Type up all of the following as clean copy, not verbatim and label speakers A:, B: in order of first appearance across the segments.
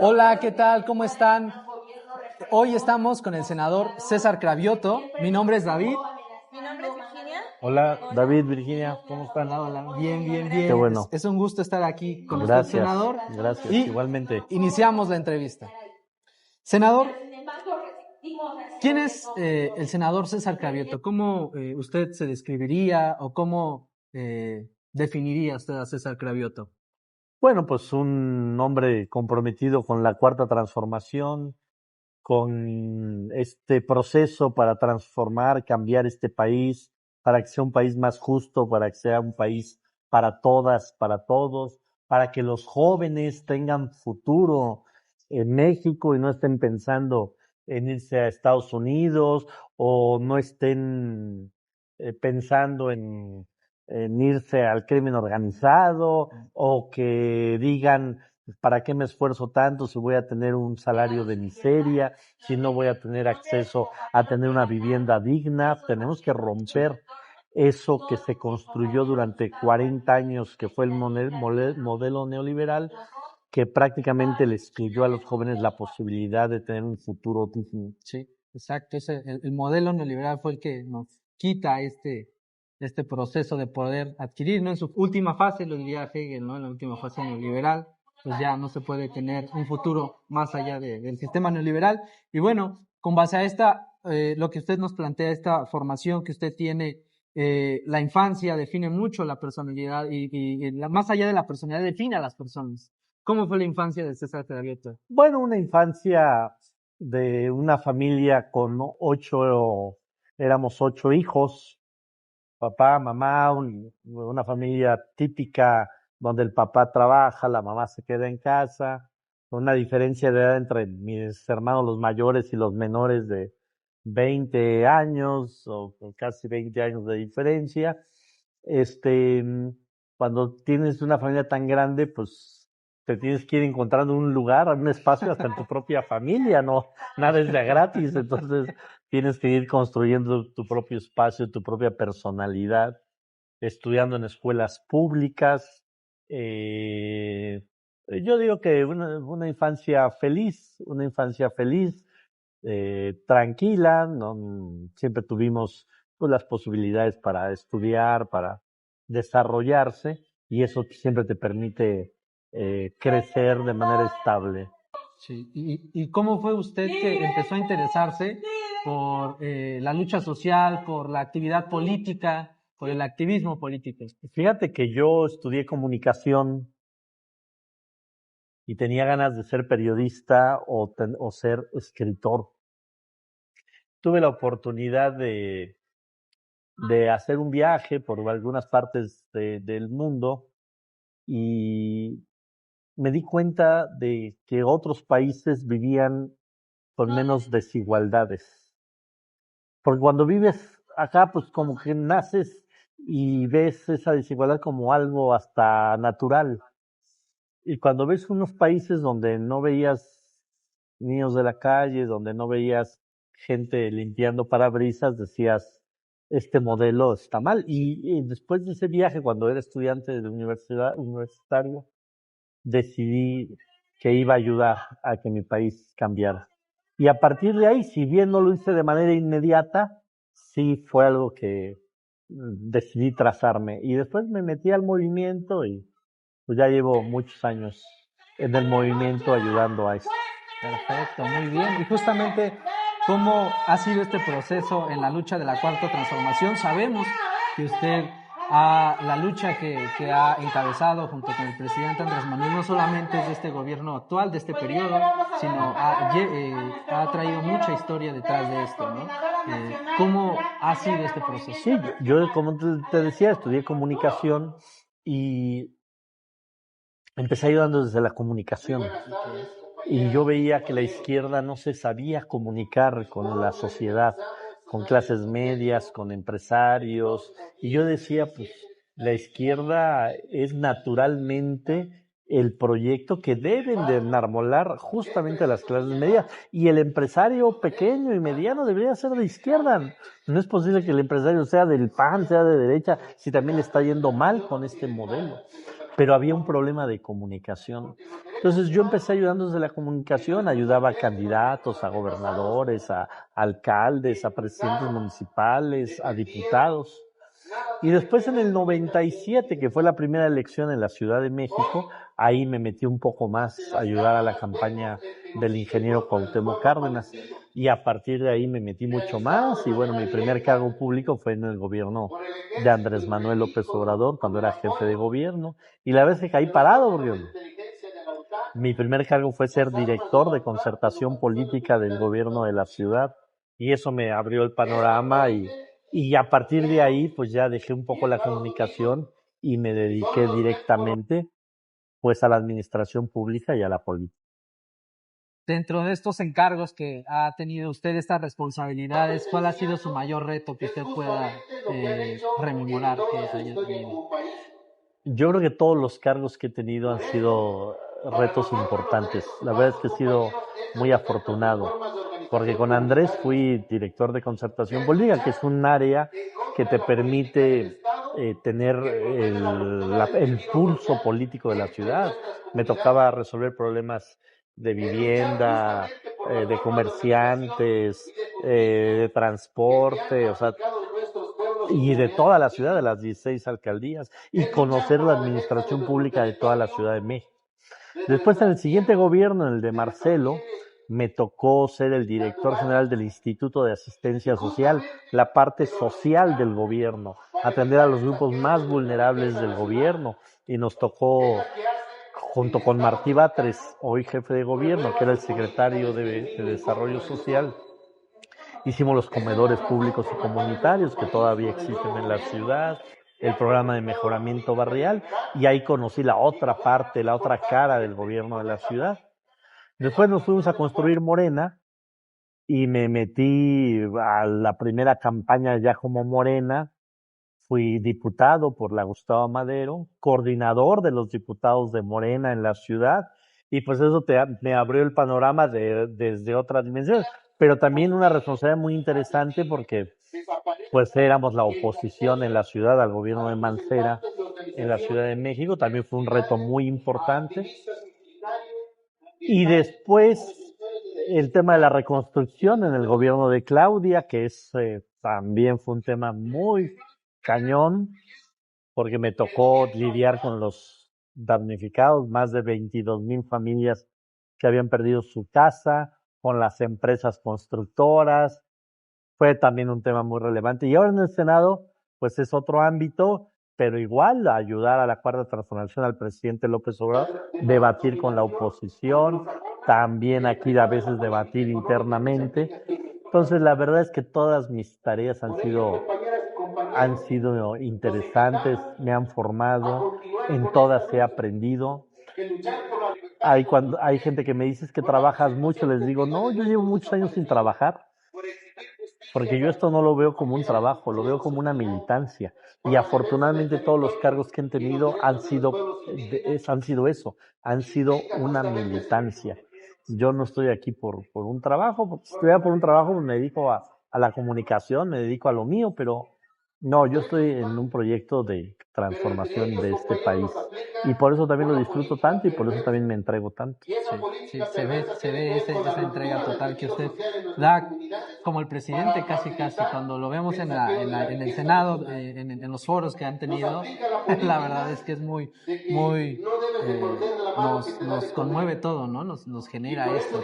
A: Hola, ¿qué tal? ¿Cómo están? Hoy estamos con el senador César Cravioto. Mi nombre es David.
B: Mi nombre es Virginia.
C: Hola, David, Virginia, ¿cómo están?
A: Hola, hola. Bien, bien,
C: Qué
A: bien.
C: bueno.
A: Es un gusto estar aquí con usted,
C: Gracias,
A: senador.
C: gracias,
A: Y
C: igualmente.
A: iniciamos la entrevista. Senador, ¿quién es el senador César Cravioto? ¿Cómo usted se describiría o cómo definiría usted a César Cravioto?
C: Bueno, pues un hombre comprometido con la cuarta transformación, con este proceso para transformar, cambiar este país, para que sea un país más justo, para que sea un país para todas, para todos, para que los jóvenes tengan futuro en México y no estén pensando en irse a Estados Unidos o no estén pensando en irse al crimen organizado o que digan, ¿para qué me esfuerzo tanto si voy a tener un salario de miseria, si no voy a tener acceso a tener una vivienda digna? Tenemos que romper eso que se construyó durante 40 años, que fue el modelo neoliberal, que prácticamente le excluyó a los jóvenes la posibilidad de tener un futuro digno.
A: Sí, exacto. El modelo neoliberal fue el que nos quita este proceso de poder adquirir, ¿no? En su última fase, lo diría Hegel, ¿no? En la última fase neoliberal, pues ya no se puede tener un futuro más allá del sistema neoliberal. Y bueno, con base a lo que usted nos plantea, esta formación que usted tiene, la infancia define mucho la personalidad más allá de la personalidad define a las personas. ¿Cómo fue la infancia de César Cravioto?
C: Bueno, una infancia de una familia con éramos 8 hijos, papá, mamá, una familia típica donde el papá trabaja, la mamá se queda en casa, con una diferencia de edad entre mis hermanos los mayores y los menores de 20 años o casi 20 años de diferencia. Este, Cuando tienes una familia tan grande, pues te tienes que ir encontrando un lugar, un espacio hasta en tu propia familia, no, nada es de gratis, entonces tienes que ir construyendo tu propio espacio, tu propia personalidad, estudiando en escuelas públicas. Eh, yo digo que una infancia feliz, tranquila, no, siempre tuvimos pues, las posibilidades para estudiar, para desarrollarse, y eso siempre te permite crecer de manera estable.
A: Sí. ¿Y cómo fue usted que empezó a interesarse por la lucha social, por la actividad política, por el activismo político?
C: Fíjate que yo estudié comunicación y tenía ganas de ser periodista o ser escritor. Tuve la oportunidad de hacer un viaje por algunas partes del mundo y me di cuenta de que otros países vivían con menos desigualdades. Porque cuando vives acá, pues como que naces y ves esa desigualdad como algo hasta natural. Y cuando ves unos países donde no veías niños de la calle, donde no veías gente limpiando parabrisas, decías, este modelo está mal. Y después de ese viaje, cuando era estudiante de universitario, decidí que iba a ayudar a que mi país cambiara. Y a partir de ahí, si bien no lo hice de manera inmediata, sí fue algo que decidí trazarme. Y después me metí al movimiento y pues ya llevo muchos años en el movimiento ayudando a eso.
A: Perfecto, muy bien. Y justamente, ¿cómo ha sido este proceso en la lucha de la cuarta transformación? Sabemos que usted la lucha que ha encabezado junto con el presidente Andrés Manuel no solamente es de este gobierno actual, de este periodo, sino ha traído mucha historia detrás de esto, ¿no? ¿Cómo ha sido este proceso?
C: Sí, yo como te decía, estudié comunicación y empecé ayudando desde la comunicación. Y yo veía que la izquierda no se sabía comunicar con la sociedad, con clases medias, con empresarios. Y yo decía, pues la izquierda es naturalmente el proyecto que deben de enarbolar justamente las clases medias. Y el empresario pequeño y mediano debería ser de izquierda. No es posible que el empresario sea del PAN, sea de derecha, si también le está yendo mal con este modelo. Pero había un problema de comunicación. Entonces yo empecé ayudando desde la comunicación, ayudaba a candidatos, a gobernadores, a alcaldes, a presidentes municipales, a diputados. Y después en el 97, que fue la primera elección en la Ciudad de México, ahí me metí un poco más a ayudar a la campaña del ingeniero Cuauhtémoc Cárdenas. Y a partir de ahí me metí mucho más. Y bueno, mi primer cargo público fue en el gobierno de Andrés Manuel López Obrador, cuando era jefe de gobierno. Y la vez que caí parado, porque mi primer cargo fue ser director de concertación política del gobierno de la ciudad. Y eso me abrió el panorama y a partir de ahí, pues ya dejé un poco la comunicación y me dediqué directamente, pues, a la administración pública y a la política.
A: Dentro de estos encargos que ha tenido usted, estas responsabilidades, ¿cuál ha sido su mayor reto que usted pueda rememorar que haya tenido?
C: Yo creo que todos los cargos que he tenido han sido retos importantes. La verdad es que he sido muy afortunado, porque con Andrés fui director de concertación política, que es un área que te permite tener el pulso político de la ciudad. Me tocaba resolver problemas de vivienda, de comerciantes, de transporte, o sea, y de toda la ciudad, de las 16 alcaldías, y conocer la administración pública de toda la Ciudad de México. Después, en el siguiente gobierno, en el de Marcelo, me tocó ser el director general del Instituto de Asistencia Social, la parte social del gobierno, atender a los grupos más vulnerables del gobierno, y nos tocó, junto con Martí Batres, hoy jefe de gobierno, que era el secretario de Desarrollo Social, hicimos los comedores públicos y comunitarios que todavía existen en la ciudad, el programa de mejoramiento barrial, y ahí conocí la otra parte, la otra cara del gobierno de la ciudad. Después nos fuimos a construir Morena y me metí a la primera campaña ya como Morena. Fui diputado por la Gustavo Madero, coordinador de los diputados de Morena en la ciudad, y pues eso me abrió el panorama desde otra dimensión, pero también una responsabilidad muy interesante porque pues éramos la oposición en la ciudad al gobierno de Mancera en la Ciudad de México, también fue un reto muy importante. Y después el tema de la reconstrucción en el gobierno de Claudia, que también fue un tema muy cañón, porque me tocó lidiar con los damnificados, más de 22,000 familias que habían perdido su casa, con las empresas constructoras. Fue también un tema muy relevante. Y ahora en el Senado, pues es otro ámbito, pero igual ayudar a la Cuarta Transformación, al presidente López Obrador, debatir con la oposición, también aquí a veces debatir internamente. Entonces, la verdad es que todas mis tareas han sido interesantes, me han formado, en todas he aprendido. Hay gente que me dice que trabajas mucho, les digo, no, yo llevo muchos años sin trabajar, porque yo esto no lo veo como un trabajo, lo veo como una militancia. Y afortunadamente todos los cargos que han tenido han sido eso, han sido una militancia. Yo no estoy aquí por un trabajo, porque si estuviera por un trabajo me dedico a la comunicación, me dedico a lo mío, pero no, yo estoy en un proyecto de transformación de este país y por eso también lo disfruto tanto y por eso también me entrego tanto.
A: Sí, sí, se ve esa entrega total que usted da como el presidente casi cuando lo vemos en el Senado, en los foros que han tenido, la verdad es que es muy, nos conmueve todo, ¿no? Nos genera esto,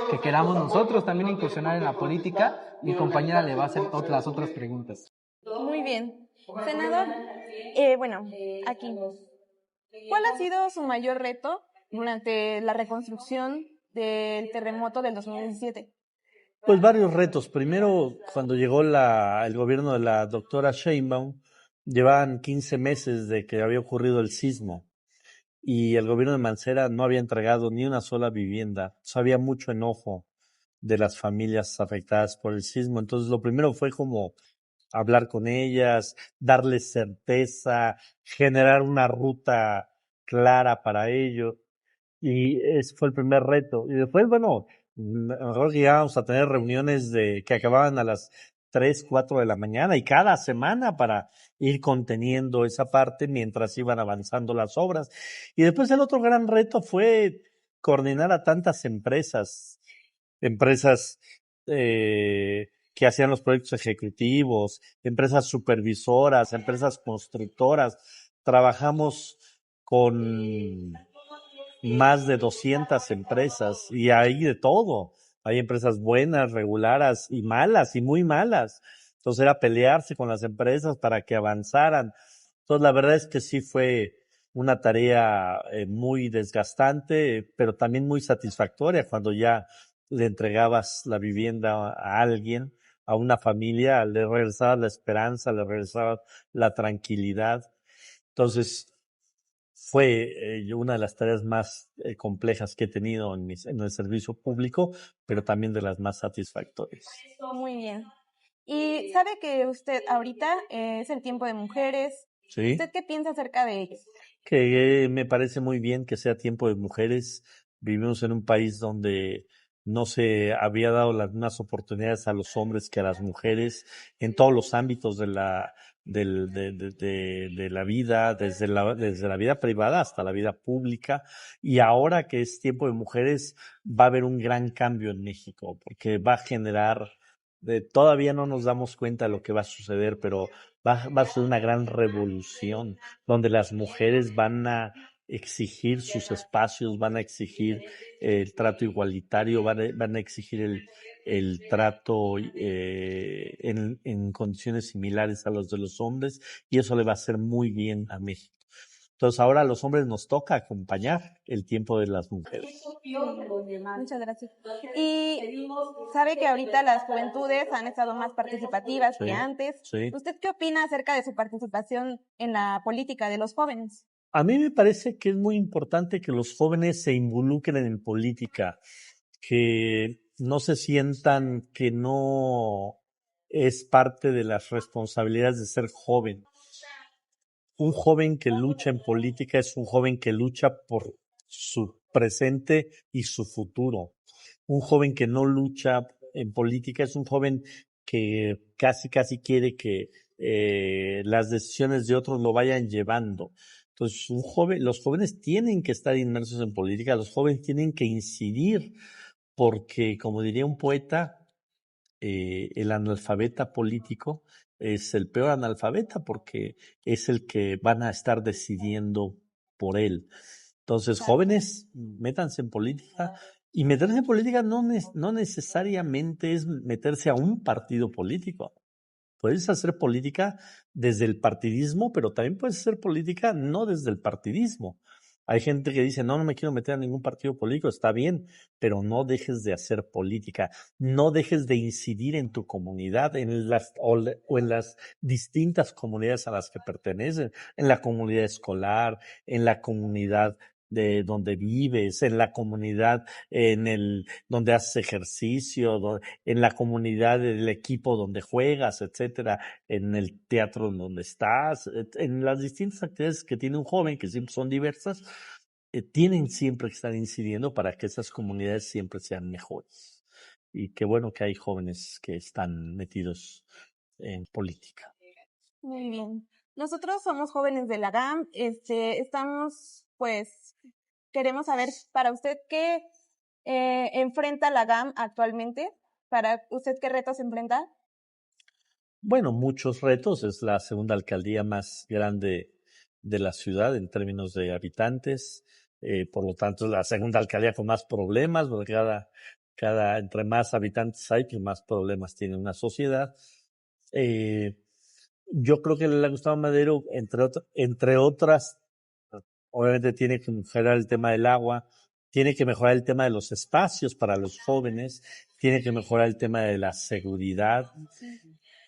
A: que queramos nosotros también incursionar en la política. Mi compañera le va a hacer las otras preguntas.
B: Muy bien. Senador, bueno, aquí. ¿Cuál ha sido su mayor reto durante la reconstrucción del terremoto del 2017?
C: Pues varios retos. Primero, cuando llegó el gobierno de la doctora Sheinbaum, llevaban 15 meses de que había ocurrido el sismo y el gobierno de Mancera no había entregado ni una sola vivienda. Había mucho enojo de las familias afectadas por el sismo. Entonces, lo primero fue como hablar con ellas, darles certeza, generar una ruta clara para ello. Y ese fue el primer reto. Y después, bueno, mejor que íbamos a tener reuniones que acababan a las 3, 4 de la mañana y cada semana para ir conteniendo esa parte mientras iban avanzando las obras. Y después el otro gran reto fue coordinar a tantas empresas que hacían los proyectos ejecutivos, empresas supervisoras, empresas constructoras. Trabajamos con más de 200 empresas y hay de todo. Hay empresas buenas, regulares y malas y muy malas. Entonces era pelearse con las empresas para que avanzaran. Entonces la verdad es que sí fue una tarea muy desgastante, pero también muy satisfactoria cuando ya le entregabas la vivienda a alguien, a una familia, le regresabas la esperanza, le regresabas la tranquilidad. Entonces, fue una de las tareas más complejas que he tenido en el servicio público, pero también de las más satisfactorias.
B: Muy bien. Y sabe que usted ahorita es el tiempo de mujeres.
C: ¿Sí?
B: ¿Usted qué piensa acerca de ello?
C: Que me parece muy bien que sea tiempo de mujeres. Vivimos en un país donde no se había dado las mismas oportunidades a los hombres que a las mujeres en todos los ámbitos de la vida, desde la vida privada hasta la vida pública. Y ahora que es tiempo de mujeres, va a haber un gran cambio en México, porque va a generar, todavía no nos damos cuenta de lo que va a suceder, pero va a ser una gran revolución donde las mujeres van a exigir sus espacios, van a exigir el trato igualitario, van a exigir el trato en condiciones similares a los de los hombres, y eso le va a hacer muy bien a México. Entonces ahora a los hombres nos toca acompañar el tiempo de las mujeres.
B: Muchas gracias. Y sabe que ahorita las juventudes han estado más participativas que antes.
C: Sí.
B: ¿Usted qué opina acerca de su participación en la política de los jóvenes?
C: A mí me parece que es muy importante que los jóvenes se involucren en política, que no se sientan que no es parte de las responsabilidades de ser joven. Un joven que lucha en política es un joven que lucha por su presente y su futuro. Un joven que no lucha en política es un joven que casi quiere que las decisiones de otros lo vayan llevando. Entonces, los jóvenes tienen que estar inmersos en política, los jóvenes tienen que incidir, porque, como diría un poeta, el analfabeta político es el peor analfabeta porque es el que van a estar decidiendo por él. Entonces, jóvenes, métanse en política. Y meterse en política no necesariamente es meterse a un partido político. Puedes hacer política desde el partidismo, pero también puedes hacer política no desde el partidismo. Hay gente que dice, no me quiero meter a ningún partido político, está bien, pero no dejes de hacer política, no dejes de incidir en tu comunidad, o en las distintas comunidades a las que pertenecen, en la comunidad escolar, en la comunidad de donde vives, en la comunidad donde haces ejercicio, en la comunidad del equipo donde juegas, etcétera, en el teatro en donde estás, en las distintas actividades que tiene un joven, que siempre son diversas, tienen siempre que estar incidiendo para que esas comunidades siempre sean mejores. Y qué bueno que hay jóvenes que están metidos en política.
B: Muy bien. Nosotros somos jóvenes de la GAM, estamos, pues, queremos saber para usted qué enfrenta la GAM actualmente. ¿Para usted qué retos enfrenta?
C: Bueno, muchos retos. Es la segunda alcaldía más grande de la ciudad en términos de habitantes. Por lo tanto, es la segunda alcaldía con más problemas, porque entre más habitantes hay, pues más problemas tiene una sociedad. Yo creo que la Gustavo Madero, entre otras, obviamente tiene que mejorar el tema del agua, tiene que mejorar el tema de los espacios para los jóvenes, tiene que mejorar el tema de la seguridad,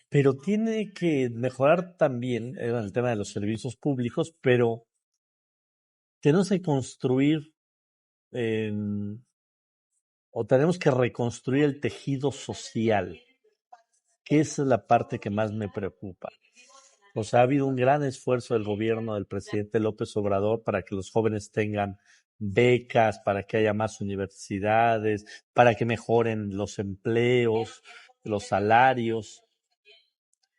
C: pero tiene que mejorar también el tema de los servicios públicos, pero tenemos que construir o tenemos que reconstruir el tejido social, que esa es la parte que más me preocupa. O sea, ha habido un gran esfuerzo del gobierno del presidente López Obrador para que los jóvenes tengan becas, para que haya más universidades, para que mejoren los empleos, los salarios.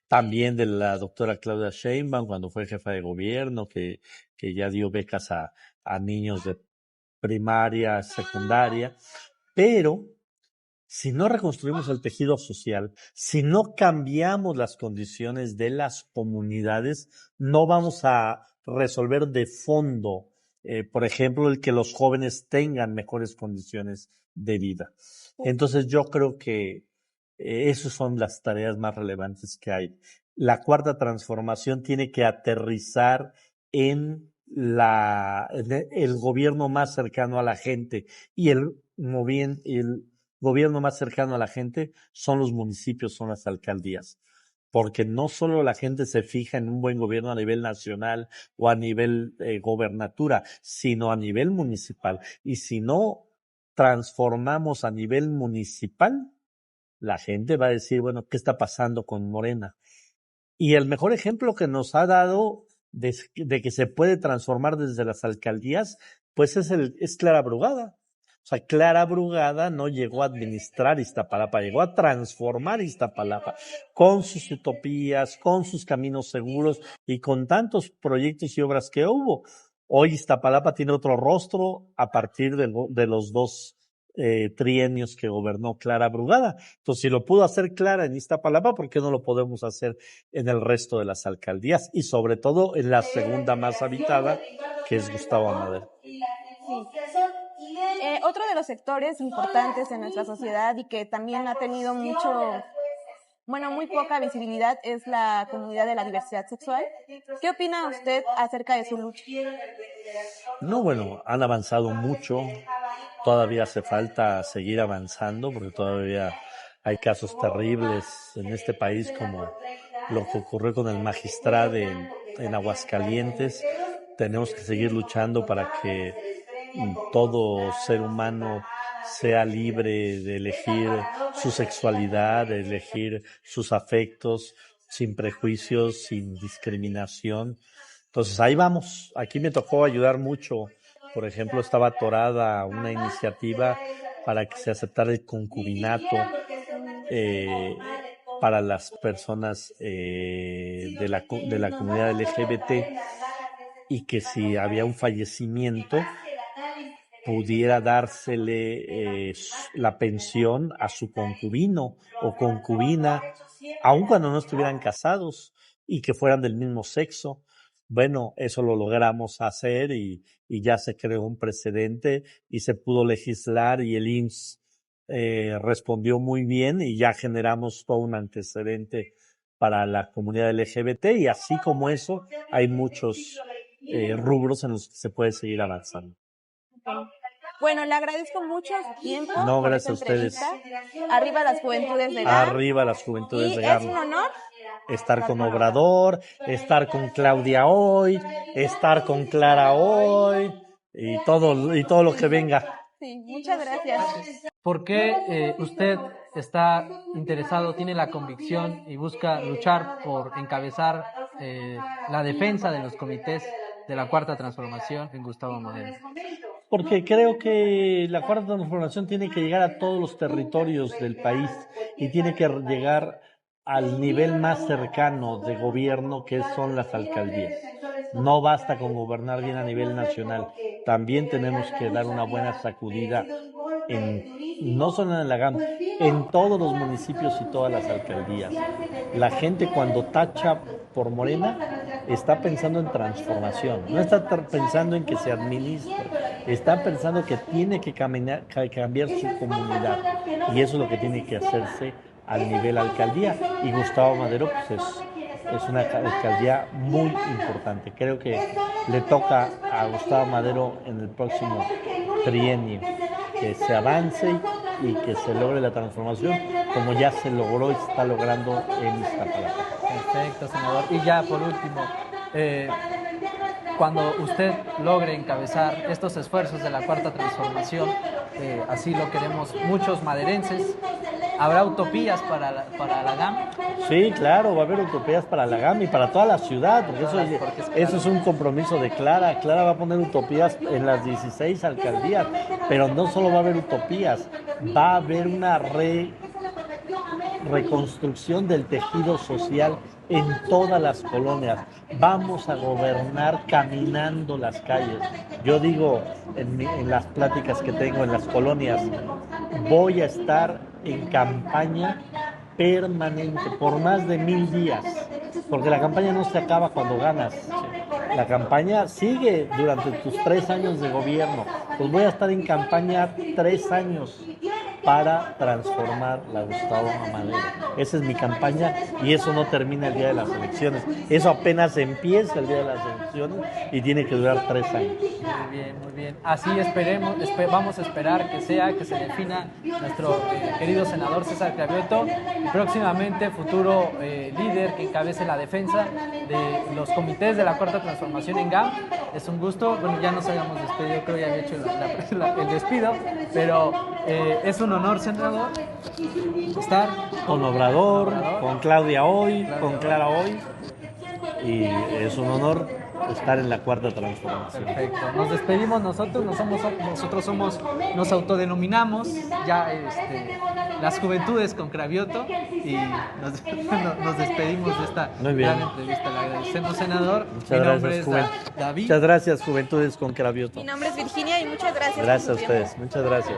C: También de la doctora Claudia Sheinbaum cuando fue jefa de gobierno, que ya dio becas a niños primaria, secundaria, pero si no reconstruimos el tejido social, si no cambiamos las condiciones de las comunidades, no vamos a resolver de fondo, por ejemplo, el que los jóvenes tengan mejores condiciones de vida. Entonces yo creo que esas son las tareas más relevantes que hay. La cuarta transformación tiene que aterrizar en el gobierno más cercano a la gente, y el gobierno más cercano a la gente son los municipios, son las alcaldías. Porque no solo la gente se fija en un buen gobierno a nivel nacional o a nivel gobernatura, sino a nivel municipal. Y si no transformamos a nivel municipal, la gente va a decir, bueno, ¿qué está pasando con Morena? Y el mejor ejemplo que nos ha dado de que se puede transformar desde las alcaldías, pues es Clara Brugada. O sea, Clara Brugada no llegó a administrar Iztapalapa, llegó a transformar Iztapalapa con sus utopías, con sus caminos seguros y con tantos proyectos y obras que hubo. Hoy Iztapalapa tiene otro rostro a partir de los dos trienios que gobernó Clara Brugada. Entonces, si lo pudo hacer Clara en Iztapalapa, ¿por qué no lo podemos hacer en el resto de las alcaldías? Y sobre todo en la segunda más habitada, que es Gustavo Amadero.
B: Sí. Otro de los sectores importantes en nuestra sociedad y que también ha tenido muy poca visibilidad es la comunidad de la diversidad sexual. ¿Qué opina usted acerca de su lucha?
C: No, bueno, han avanzado mucho. Todavía hace falta seguir avanzando porque todavía hay casos terribles en este país como lo que ocurrió con el magistrado en Aguascalientes. Tenemos que seguir luchando para que todo ser humano sea libre de elegir su sexualidad, de elegir sus afectos, sin prejuicios, sin discriminación. Entonces ahí vamos. Aquí me tocó ayudar mucho. Por ejemplo, estaba atorada una iniciativa para que se aceptara el concubinato para las personas de la comunidad LGBT, y que si había un fallecimiento pudiera dársele la pensión a su concubino o concubina, aun cuando no estuvieran casados y que fueran del mismo sexo. Bueno, eso lo logramos hacer y ya se creó un precedente y se pudo legislar y el IMSS respondió muy bien y ya generamos todo un antecedente para la comunidad LGBT, y así como eso hay muchos rubros en los que se puede seguir avanzando.
B: Bueno, le agradezco mucho su tiempo.
C: No, gracias a ustedes.
B: Arriba las juventudes de GAM.
C: Arriba las juventudes de
B: Y
C: GAM.
B: es un honor
C: estar con Obrador, estar con Claudia hoy, estar con Clara hoy y todo lo que venga.
B: Sí, muchas gracias.
A: ¿Por qué usted está interesado, tiene la convicción y busca luchar por encabezar la defensa de los comités de la Cuarta Transformación en Gustavo Amadero?
C: Porque creo que la Cuarta Transformación tiene que llegar a todos los territorios del país y tiene que llegar al nivel más cercano de gobierno, que son las alcaldías. No basta con gobernar bien a nivel nacional, también tenemos que dar una buena sacudida no solo en la GAM, en todos los municipios y todas las alcaldías. La gente cuando tacha por Morena está pensando en transformación, no está pensando en que se administre, está pensando que tiene que cambiar su comunidad, y eso es lo que tiene que hacerse al nivel alcaldía, y Gustavo Amadero pues es una alcaldía muy importante. Creo que le toca a Gustavo Amadero en el próximo trienio que se avance y que se logre la transformación como ya se logró y se está logrando en Iztapalapa.
A: Perfecto, senador. Y ya por último, cuando usted logre encabezar estos esfuerzos de la Cuarta Transformación, así lo queremos muchos maderenses, ¿habrá utopías para la GAM?
C: Sí, claro, va a haber utopías para la GAM y para toda la ciudad, porque eso es un compromiso de Clara. Clara va a poner utopías en las 16 alcaldías, pero no solo va a haber utopías, va a haber una reconstrucción del tejido social en todas las colonias. Vamos a gobernar caminando las calles. Yo digo en las pláticas que tengo en las colonias, voy a estar en campaña permanente por más de 1000 días, porque la campaña no se acaba cuando ganas. La campaña sigue durante tus 3 años de gobierno. Pues voy a estar en campaña 3 años para transformar la Gustavo Amadero. Esa es mi campaña y eso no termina el día de las elecciones. Eso apenas empieza el día de las elecciones y tiene que durar 3 años.
A: Muy bien, muy bien. Así esperemos, vamos a esperar que se defina nuestro querido senador César Cravioto, próximamente futuro líder que encabece la defensa de los comités de la Cuarta Transformación en GAM. Es un gusto, bueno, ya nos habíamos despedido, creo ya había hecho el despido, pero es un honor, senador, estar
C: Con Obrador, con Claudia hoy, con Clara hoy, y es un honor estar en la Cuarta Transformación.
A: Perfecto. Nos despedimos nosotros, nos autodenominamos ya las juventudes con Cravioto y nos despedimos de esta
C: Muy bien.
A: gran entrevista. Le agradecemos, senador.
C: Muchas gracias,
A: David.
C: Muchas gracias, Juventudes con Cravioto.
B: Mi nombre es Virginia y muchas gracias.
C: Gracias a
B: por su tiempo.
C: ustedes, muchas gracias.